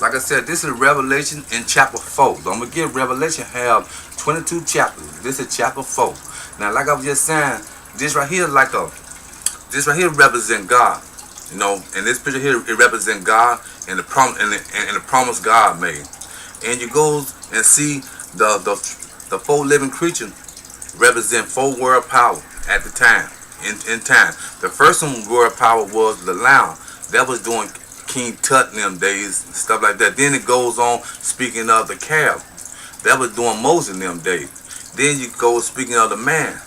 like I said, this is Revelation in chapter 4. So I'm gonna give Revelation have 22 chapters. This is chapter 4. Now, like I was just saying, this right here this right here represent God. You know, in this picture here, it represents God and the promise God made. And you go and see the four living creatures represent four world power at the time. In time, the first one world power was the Lion. That was doing King Tut in them days, stuff like that. Then it goes on speaking of the calf. That was doing Moses in them days. Then you go speaking of the man.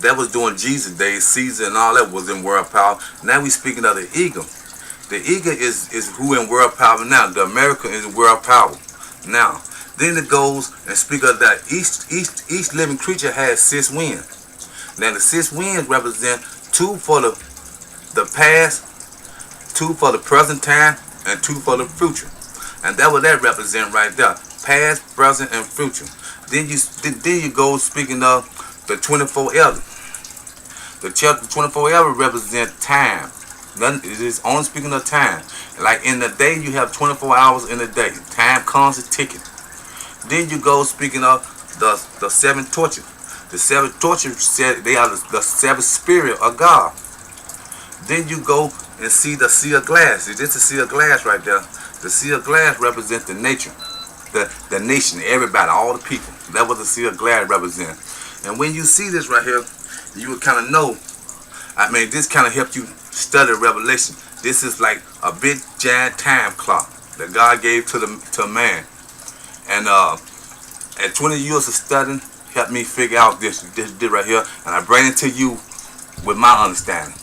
That was doing Jesus days, Caesar and all that was in world power. Now we speaking of the eagle. The eagle is who in world power now. The American is world power now. Then it goes and speak of that each living creature has 6 winds. Now the 6 winds represent 2 for the past, 2 for the present time, and 2 for the future. And that what that represent right there. Past, present, and future. Then you go speaking of the 24 elders. The 24 elders represent time. It is only speaking of time. Like in the day, you have 24 hours in a day. Time comes a ticking. Then you go speaking of the 7 torches. The 7 torches said they are the 7 spirit of God. Then you go and see the sea of glass. This is the sea of glass right there. The sea of glass represents the nature, the nation, everybody, all the people. That was the sea of glass represent. And when you see this right here, you will kind of know. I mean, this kind of helped you study Revelation. This is like a big giant time clock that God gave to man. And at 20 years of studying, helped me figure out this right here, and I bring it to you with my understanding.